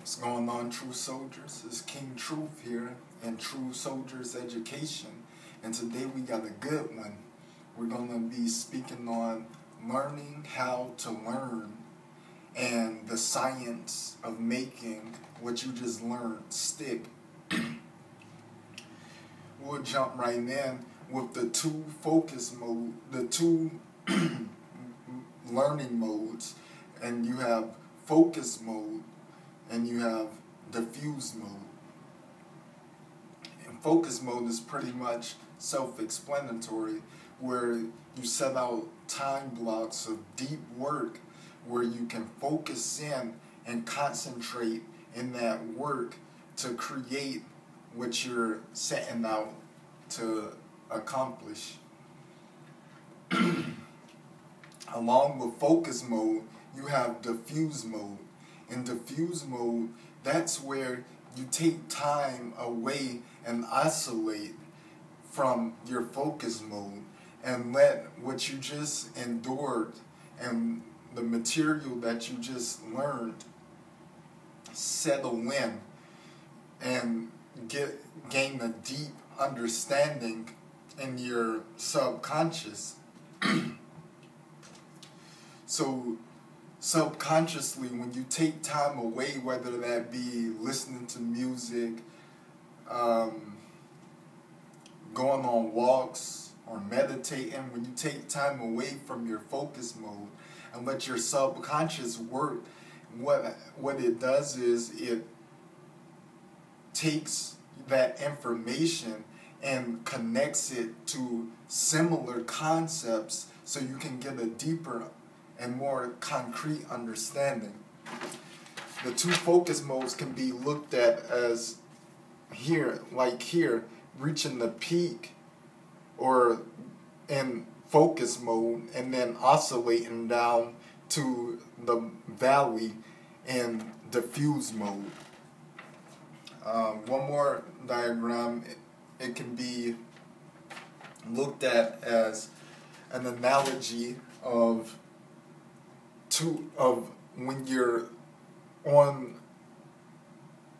What's going on, True Soldiers? It's King Truth here in True Soldiers Education, and today we got a good one. We're going to be speaking on learning how to learn and the science of making what you just learned stick. We'll jump right in with the two learning modes, and you have focus mode and you have diffuse mode. And focus mode is pretty much self-explanatory, where you set out time blocks of deep work where you can focus in and concentrate in that work to create what you're setting out to accomplish. Along with focus mode, you have diffuse mode. In diffuse mode, that's where you take time away and isolate from your focus mode and let what you just endured and the material that you just learned settle in and gain a deep understanding in your subconscious. So subconsciously, when you take time away, whether that be listening to music, going on walks, or meditating, when you take time away from your focus mode and let your subconscious work, what it does is it takes that information and connects it to similar concepts so you can get a deeper and more concrete understanding. The two focus modes can be looked at as here, reaching the peak or in focus mode and then oscillating down to the valley in diffuse mode. One more diagram, it can be looked at as an analogy of when you're on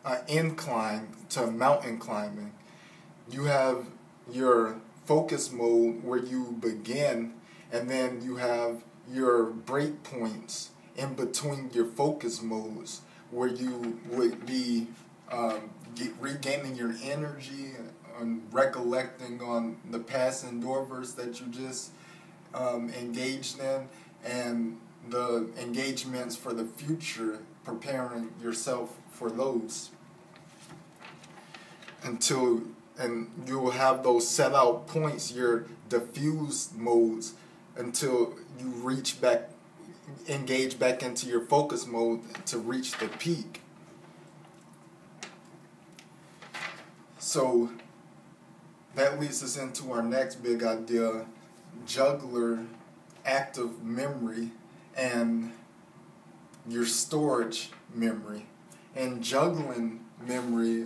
an incline to mountain climbing. You have your focus mode where you begin, and then you have your break points in between your focus modes where you would be regaining your energy and recollecting on the past endeavors that you just engaged in, and the engagements for the future, preparing yourself for those and you will have those set out points, your diffuse modes, until you engage back into your focus mode to reach the peak. So that leads us into our next big idea: juggler, active memory, and your storage memory. And juggling memory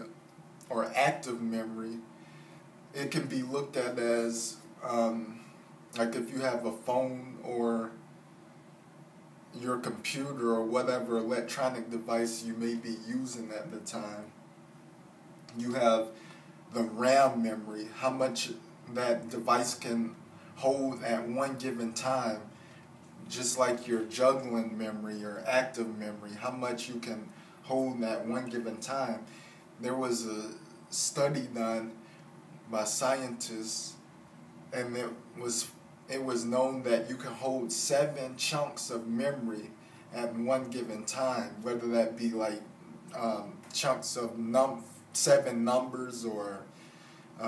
or active memory, it can be looked at as like if you have a phone or your computer or whatever electronic device you may be using at the time. You have the RAM memory, how much that device can hold at one given time. Just like your juggling memory or active memory, how much you can hold at one given time. There was a study done by scientists, and it was known that you can hold 7 chunks of memory at one given time, whether that be like chunks of 7 numbers or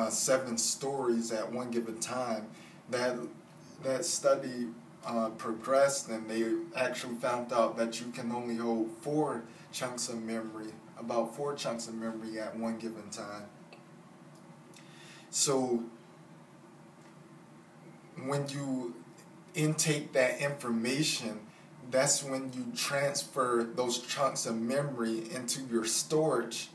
7 stories at one given time. That study progressed, and they actually found out that you can only hold 4 chunks of memory, about 4 chunks of memory at one given time. So when you intake that information, that's when you transfer those chunks of memory into your storage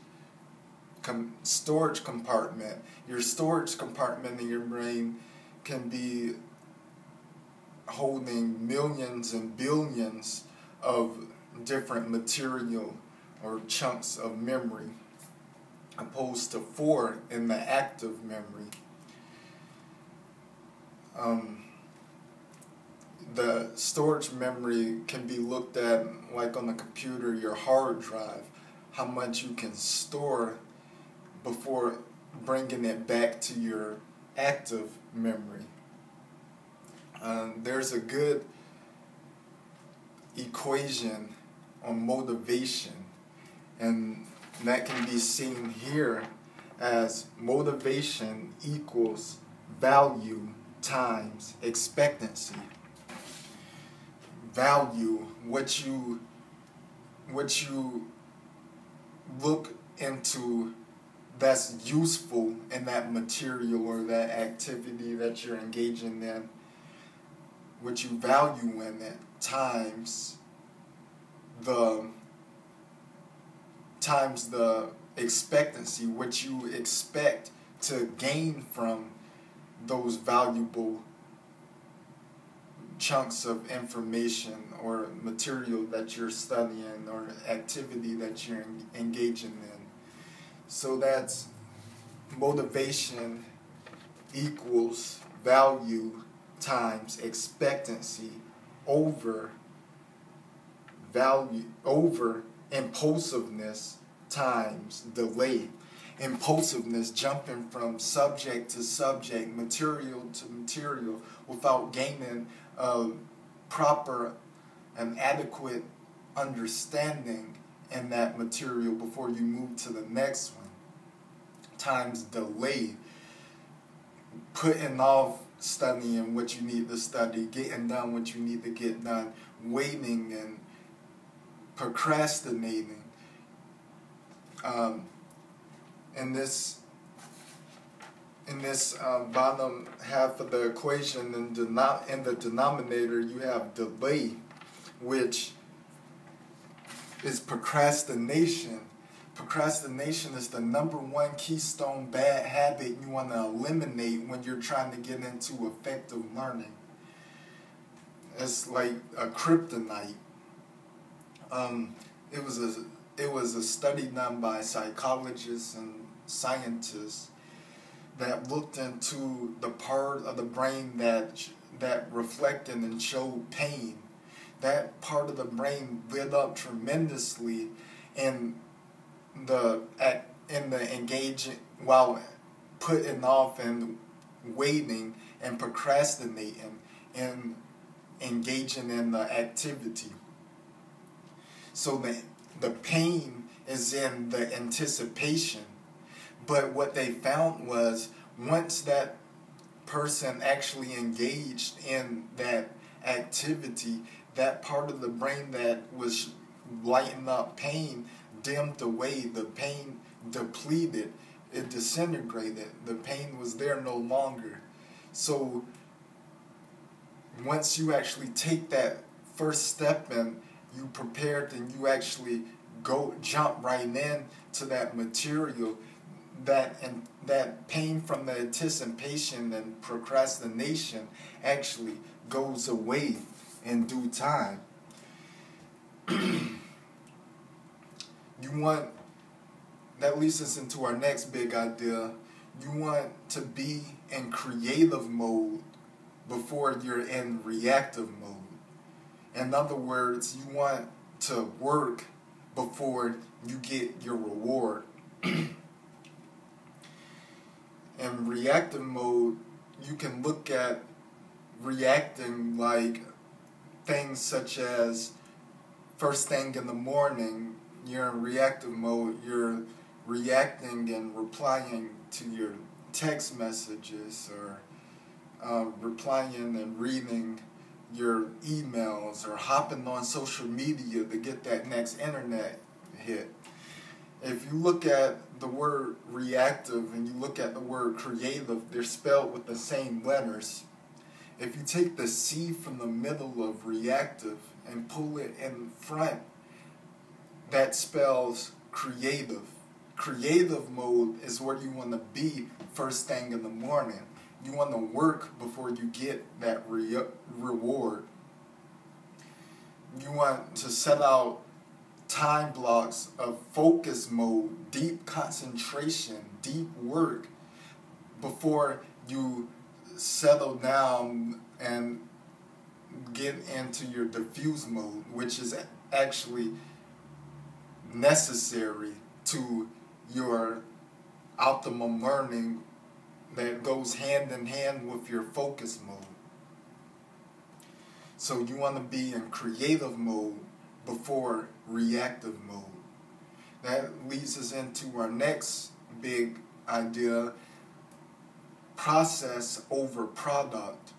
compartment. Your storage compartment in your brain can be holding millions and billions of different material or chunks of memory, opposed to 4 in the active memory. The storage memory can be looked at like on the computer, your hard drive, how much you can store before bringing it back to your active memory. There's a good equation on motivation, and that can be seen here as motivation equals value times expectancy. Value, what you look into that's useful in that material or that activity that you're engaging in, what you value in it, times the expectancy, what you expect to gain from those valuable chunks of information or material that you're studying or activity that you're engaging in. So that's motivation equals value times expectancy over impulsiveness times delay. Impulsiveness, jumping from subject to subject, material to material, without gaining a proper and adequate understanding in that material before you move to the next one. Times delay, putting off studying what you need to study, getting done what you need to get done, waiting and procrastinating. In this bottom half of the equation, in the denominator, you have delay, which is procrastination. Procrastination is the #1 keystone bad habit you want to eliminate when you're trying to get into effective learning. It's like a kryptonite. It was a study done by psychologists and scientists that looked into the part of the brain that reflected and showed pain. That part of the brain lit up tremendously in the engaging, while putting off and waiting and procrastinating and engaging in the activity. So the pain is in the anticipation. But what they found was, once that person actually engaged in that activity, that part of the brain that was lighting up pain dimmed away. The pain depleted. It disintegrated. The pain was there no longer. So once you actually take that first step and you prepared and you actually jump right in to that material, that pain from the anticipation and procrastination actually goes away in due time. That leads us into our next big idea. You want to be in creative mode before you're in reactive mode. In other words, you want to work before you get your reward. In reactive mode, you can look at reacting like things such as first thing in the morning, you're in reactive mode, you're reacting and replying to your text messages, or replying and reading your emails, or hopping on social media to get that next internet hit. If you look at the word reactive and you look at the word creative, they're spelled with the same letters. If you take the C from the middle of reactive and pull it in front, that spells creative. Creative mode is where you want to be first thing in the morning. You want to work before you get that reward. You want to set out time blocks of focus mode, deep concentration, deep work before you settle down and get into your diffuse mode, which is actually necessary to your optimum learning that goes hand in hand with your focus mode. So you want to be in creative mode before reactive mode. That leads us into our next big idea, process over product.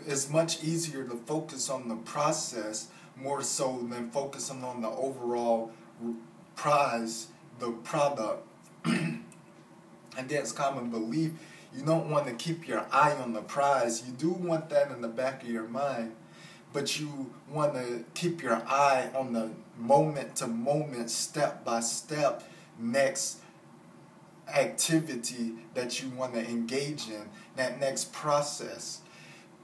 It's much easier to focus on the process more so than focusing on the overall prize, the product. Against common belief, you don't want to keep your eye on the prize. You do want that in the back of your mind, but you want to keep your eye on the moment-to-moment, step-by-step next activity that you want to engage in, that next process.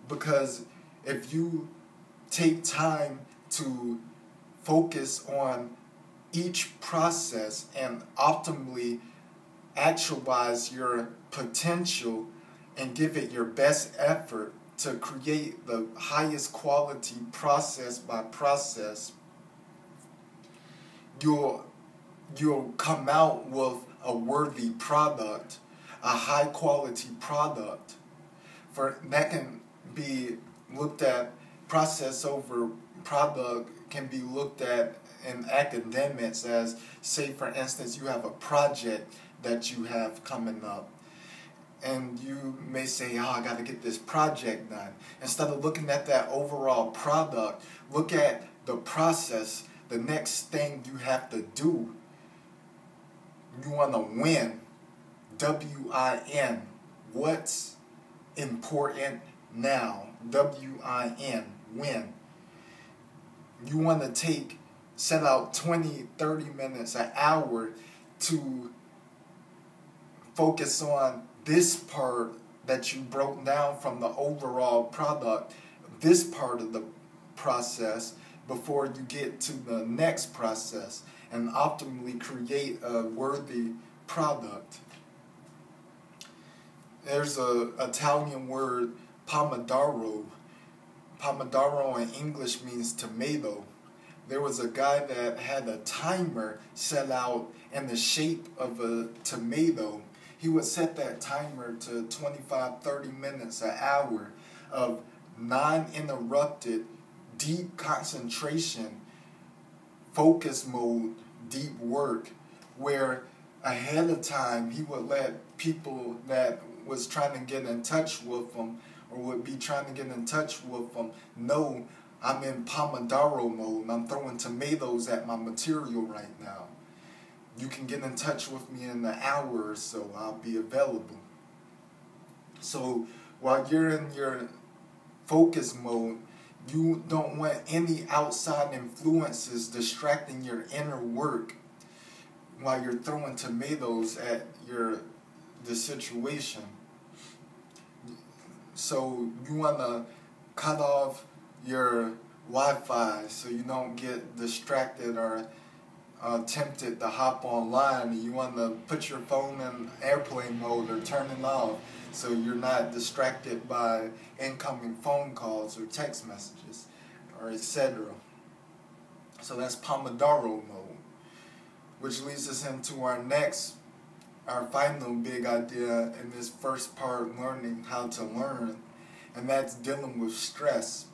Because if you take time to focus on each process and optimally actualize your potential and give it your best effort to create the highest quality process by process, you'll come out with a worthy product, a high quality product. For that can be looked at, process over product can be looked at in academics as, say for instance, you have a project that you have coming up, and you may say, oh, I got to get this project done. Instead of looking at that overall product, look at the process, the next thing you have to do. You want to win, W-I-N, what's important now, W-I-N, win. You want to set out 20, 30 minutes, an hour to focus on this part that you broke down from the overall product, this part of the process, before you get to the next process and optimally create a worthy product. There's an Italian word, pomodoro. Pomodoro in English means tomato. There was a guy that had a timer set out in the shape of a tomato. He would set that timer to 25, 30 minutes, an hour of non-interrupted, deep concentration, focus mode, deep work, where ahead of time he would let people that was trying to get in touch with him or would be trying to get in touch with him know I'm in Pomodoro mode and I'm throwing tomatoes at my material right now. You can get in touch with me in an hour or so. I'll be available. So while you're in your focus mode, you don't want any outside influences distracting your inner work while you're throwing tomatoes at the situation. So you want to cut off your Wi-Fi so you don't get distracted or tempted to hop online. You want to put your phone in airplane mode or turn it off so you're not distracted by incoming phone calls or text messages or etc. So that's Pomodoro mode, which leads us into our final big idea in this first part, learning how to learn, and that's dealing with stress.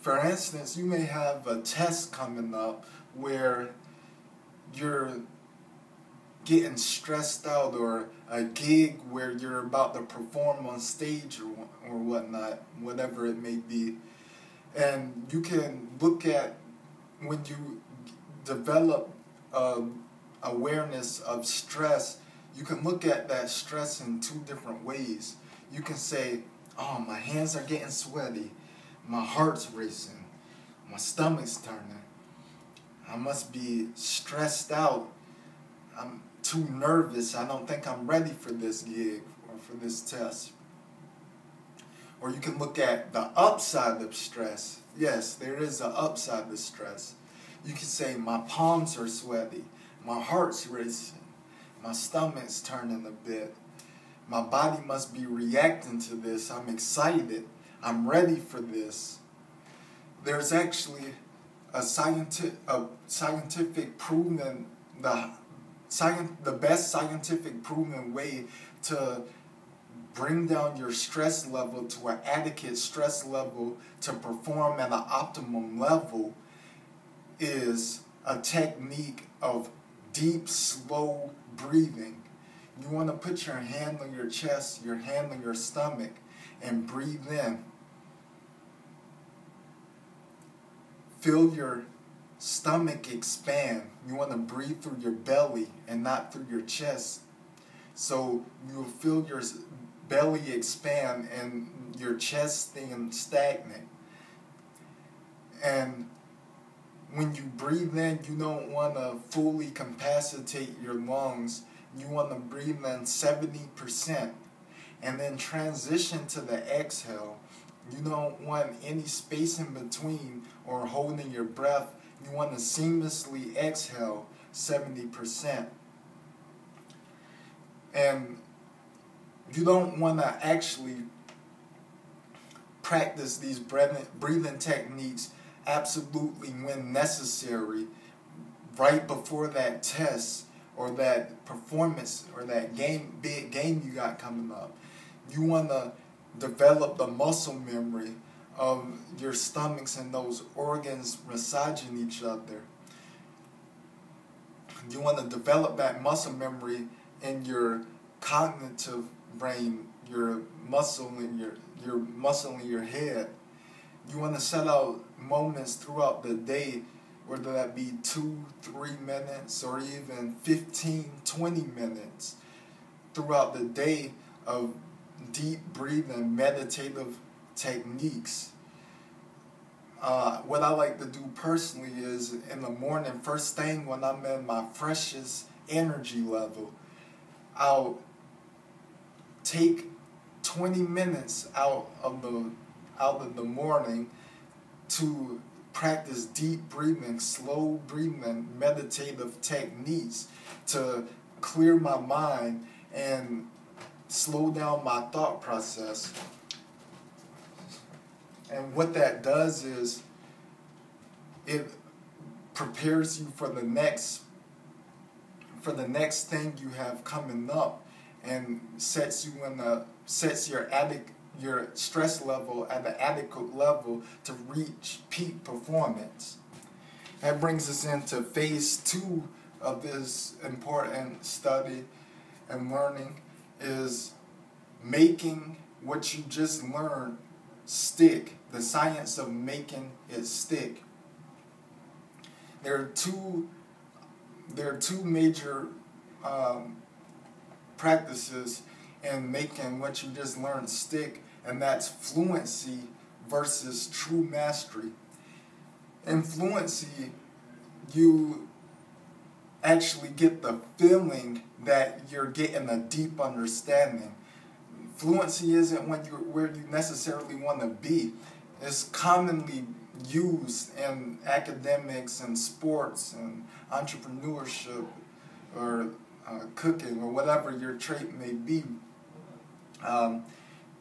For instance, you may have a test coming up where you're getting stressed out, or a gig where you're about to perform on stage or whatnot, whatever it may be. And you can look at, when you develop awareness of stress, you can look at that stress in two different ways. You can say, oh, my hands are getting sweaty, my heart's racing, my stomach's turning, I must be stressed out, I'm too nervous, I don't think I'm ready for this gig or for this test. Or you can look at the upside of stress. Yes, there is an upside to stress. You can say, my palms are sweaty, my heart's racing, my stomach's turning a bit. My body must be reacting to this. I'm excited. I'm ready for this. There's actually a scientific proven, the best scientific proven way to bring down your stress level to an adequate stress level to perform at an optimum level is a technique of deep, slow breathing. You want to put your hand on your chest, your hand on your stomach, and breathe in. Feel your stomach expand. You want to breathe through your belly and not through your chest. So you'll feel your belly expand and your chest staying stagnant. And when you breathe in, you don't want to fully capacitate your lungs. You want to breathe in 70% and then transition to the exhale. You don't want any space in between or holding your breath. You want to seamlessly exhale 70%. And you don't want to actually practice these breathing techniques absolutely when necessary, right before that test or that performance or that big game you got coming up. You want to develop the muscle memory of your stomachs and those organs massaging each other. You want to develop that muscle memory in your cognitive brain, your muscle in your head. You want to set out moments throughout the day, whether that be 2-3 minutes or even 15-20 minutes throughout the day of deep breathing, meditative techniques. What I like to do personally is in the morning, first thing when I'm in my freshest energy level, I'll take 20 minutes out of the morning to practice deep breathing, slow breathing, meditative techniques to clear my mind and slow down my thought process. And what that does is it prepares you for the next thing you have coming up and sets your stress level at an adequate level to reach peak performance. That brings us into phase 2 of this important study and learning, is making what you just learned stick. The science of making it stick. There are two major practices in making what you just learned stick, and that's fluency versus true mastery. In fluency, you actually get the feeling that you're getting a deep understanding. Fluency isn't where you necessarily want to be. It's commonly used in academics and sports and entrepreneurship or cooking or whatever your trait may be.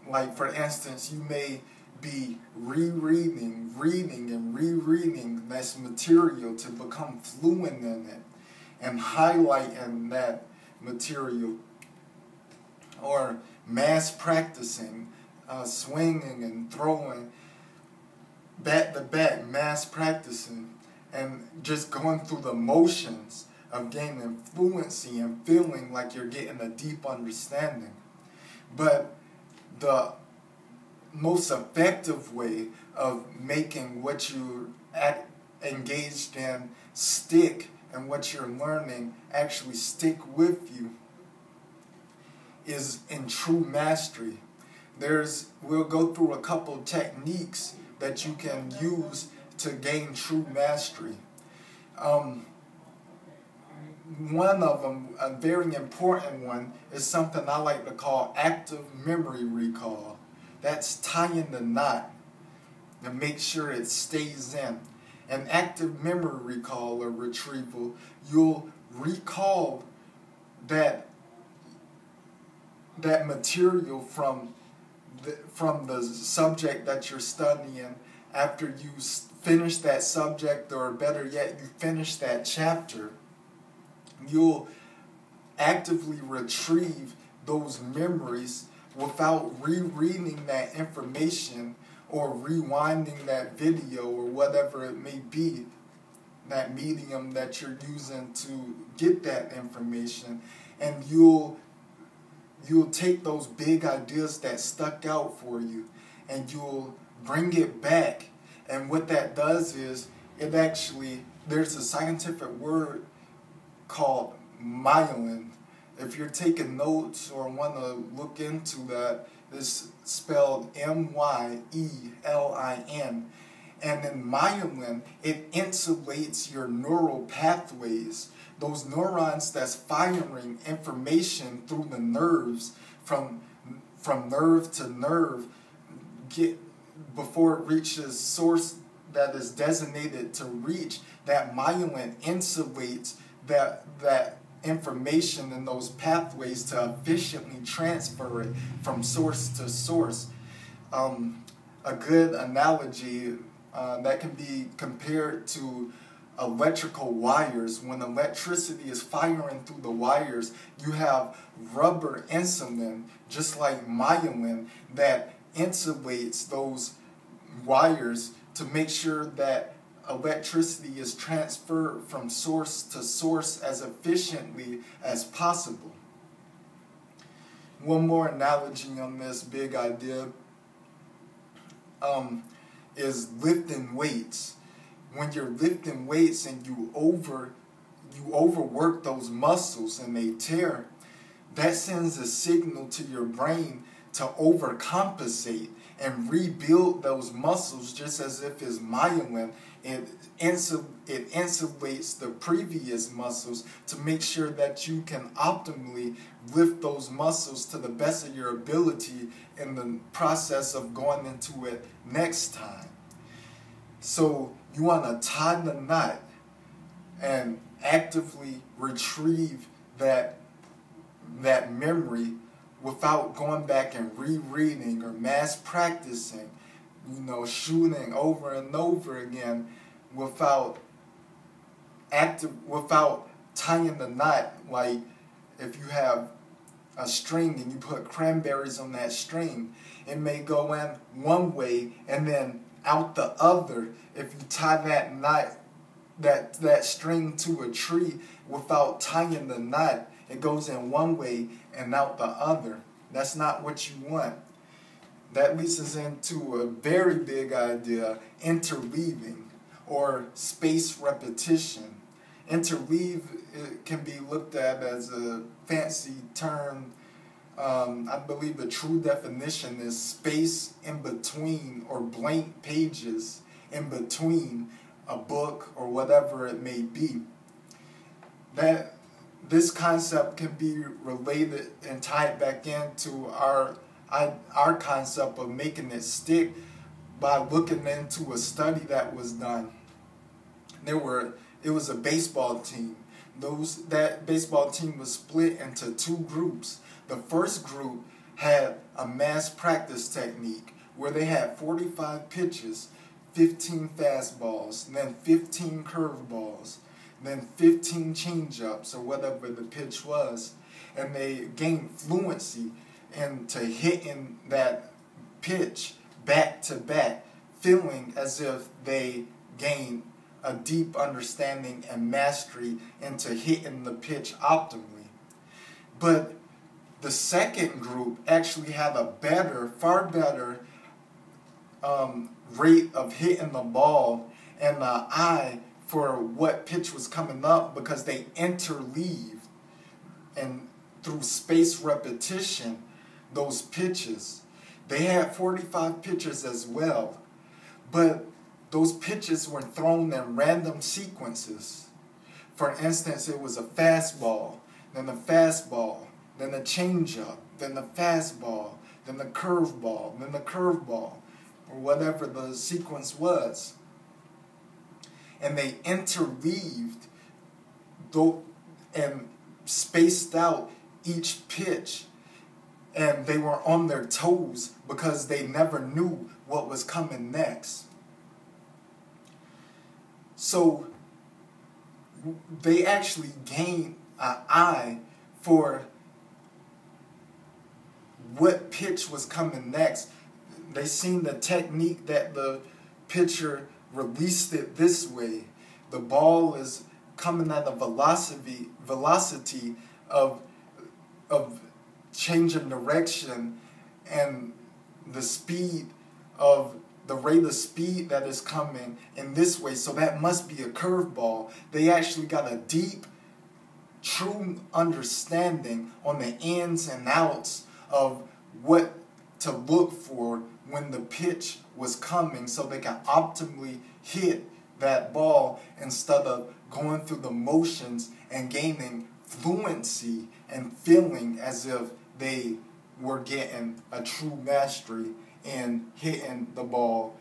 Like for instance, you may be reading and rereading this material to become fluent in it and highlighting that material, or mass practicing, swinging and throwing back to back, mass practicing, and just going through the motions of gaining fluency and feeling like you're getting a deep understanding. But the most effective way of making what you're engaged in stick and what you're learning actually stick with you is in true mastery. We'll go through a couple techniques that you can use to gain true mastery. One of them, a very important one, is something I like to call active memory recall. That's tying the knot to make sure it stays in. an active memory recall or retrieval, you'll recall that material from the subject that you're studying after you finish that subject, or better yet, you finish that chapter. You'll actively retrieve those memories without rereading that information or rewinding that video or whatever it may be, that medium that you're using to get that information. And you'll take those big ideas that stuck out for you and you'll bring it back. And what that does is, it actually, there's a scientific word called myelin. If you're taking notes or want to look into that, it's spelled M-Y-E-L-I-N. And in myelin, it insulates your neural pathways, those neurons that's firing information through the nerves from nerve to nerve, before it reaches source that is designated to reach. That myelin insulates that information in those pathways to efficiently transfer it from source to source. A good analogy that can be compared to electrical wires. When electricity is firing through the wires, you have rubber insulin, just like myelin, that insulates those wires to make sure that electricity is transferred from source to source as efficiently as possible. One more analogy on this big idea is lifting weights. When you're lifting weights and you overwork those muscles and they tear, that sends a signal to your brain to overcompensate and rebuild those muscles, just as if it's myelin. It insulates the previous muscles to make sure that you can optimally lift those muscles to the best of your ability in the process of going into it next time. So you want to tie the knot and actively retrieve that memory without going back and rereading or mass practicing, shooting over and over again, without tying the knot. Like if you have a string and you put cranberries on that string, it may go in one way and then out the other. If you tie that knot, that string to a tree without tying the knot, it goes in one way and out the other. That's not what you want. That leads us into a very big idea, interweaving or space repetition. Interweave can be looked at as a fancy term. I believe the true definition is space in between, or blank pages in between a book or whatever it may be. This concept can be related and tied back into our concept of making it stick by looking into a study that was done. It was a baseball team. That baseball team was split into two groups. The first group had a mass practice technique where they had 45 pitches, 15 fastballs, and then 15 curveballs, then 15 changeups or whatever the pitch was, and they gained fluency into hitting that pitch back to back, feeling as if they gained a deep understanding and mastery into hitting the pitch optimally. But the second group actually had a far better rate of hitting the ball and the eye for what pitch was coming up, because they interleaved and through space repetition those pitches. They had 45 pitches as well, but those pitches were thrown in random sequences. For instance, it was a fastball, then a fastball, then a changeup, then the fastball, then the curveball, or whatever the sequence was. and they interweaved and spaced out each pitch, and they were on their toes because they never knew what was coming next. So they actually gained an eye for what pitch was coming next. They seen the technique that the pitcher released it this way. The ball is coming at a velocity of change of direction, and the speed of the rate of speed that is coming in this way. So that must be a curveball. They actually got a deep, true understanding on the ins and outs of what to look for when the pitch was coming, so they can optimally hit that ball instead of going through the motions and gaining fluency and feeling as if they were getting a true mastery in hitting the ball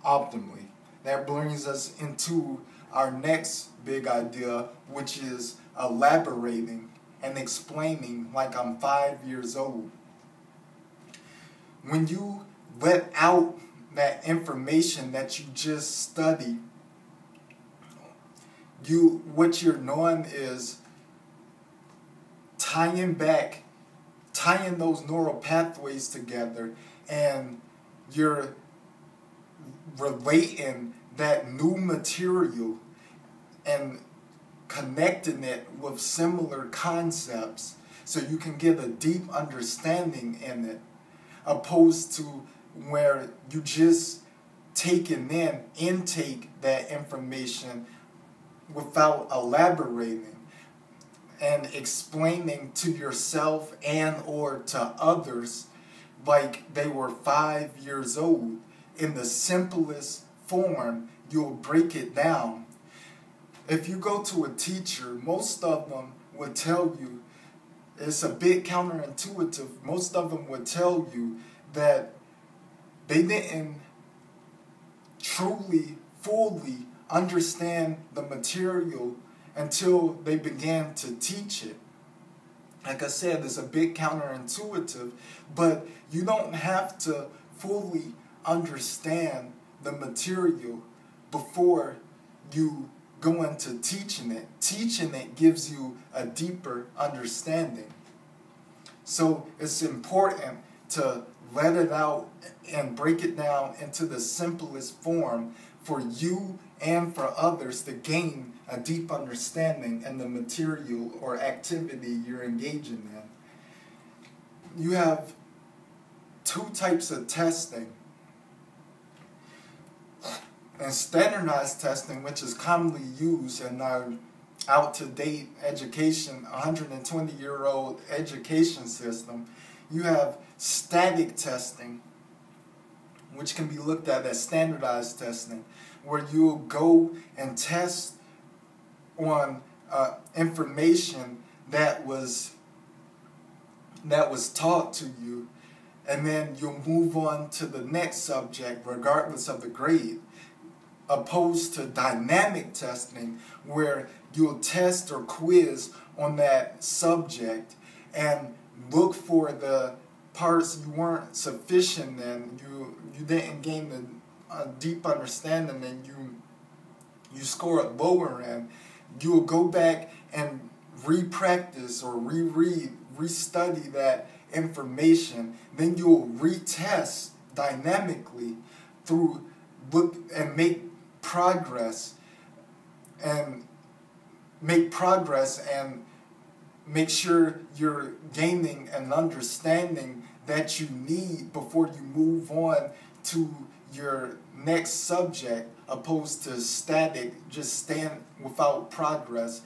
optimally. That brings us into our next big idea, which is elaborating and explaining like I'm 5 years old. When you let out that information that you just studied, what you're doing is tying those neural pathways together, and you're relating that new material and connecting it with similar concepts so you can get a deep understanding in it, opposed to where you just intake that information without elaborating and explaining to yourself and or to others like they were 5 years old. In the simplest form, you'll break it down. If you go to a teacher, most of them would tell you, it's a bit counterintuitive, most of them would tell you that they didn't truly, fully understand the material until they began to teach it. Like I said, it's a bit counterintuitive, but you don't have to fully understand the material before you go into teaching it. Teaching it gives you a deeper understanding. So it's important to let it out and break it down into the simplest form for you and for others to gain a deep understanding in the material or activity you're engaging in. You have two types of testing. And standardized testing, which is commonly used in our out-to-date education, 120-year-old education system. You have static testing, which can be looked at as standardized testing, where you'll go and test on information that was taught to you, and then you'll move on to the next subject regardless of the grade, opposed to dynamic testing, where you'll test or quiz on that subject and look for the parts you weren't sufficient in, you didn't gain a deep understanding, and you score it lower in. You'll go back and re-practice or reread, restudy that information. Then you'll retest dynamically through look and make progress and make sure you're gaining an understanding that you need before you move on to your next subject, opposed to static, just stand without progress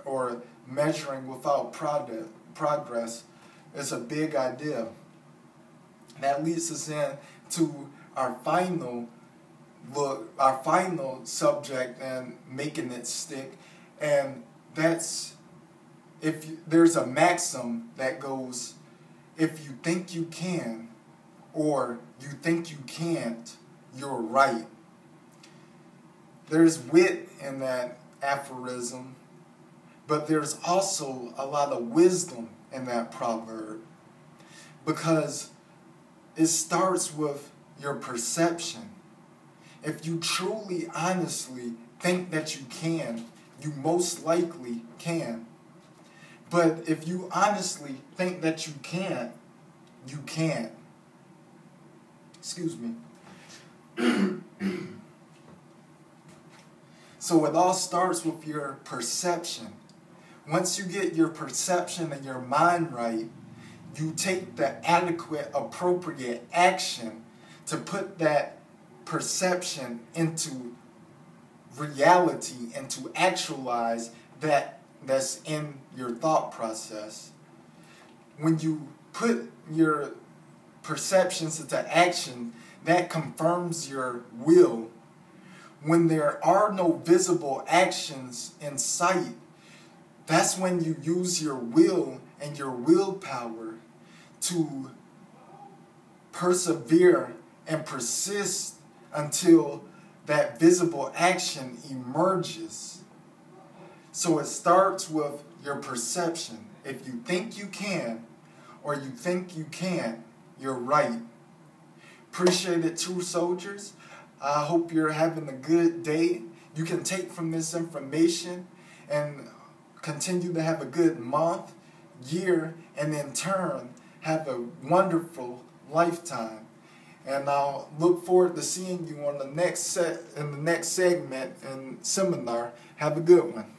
or measuring without progress. It's a big idea. That leads us into our final subject and making it stick, and that's there's a maxim that goes, if you think you can or you think you can't, you're right. there's wit in that aphorism, but there's also a lot of wisdom in that proverb, because it starts with your perception. If you truly, honestly think that you can, you most likely can. But if you honestly think that you can't, you can't. Excuse me. So it all starts with your perception. Once you get your perception and your mind right, you take the adequate, appropriate action to put that perception into reality and to actualize that's in your thought process. When you put your perceptions into action, that confirms your will. When there are no visible actions in sight, that's when you use your will and your willpower to persevere and persist until that visible action emerges. So it starts with your perception. If you think you can or you think you can't, you're right. Appreciate it, true soldiers. I hope you're having a good day. You can take from this information and continue to have a good month, year, and in turn have a wonderful lifetime. And I'll look forward to seeing you on the next segment and seminar. Have a good one.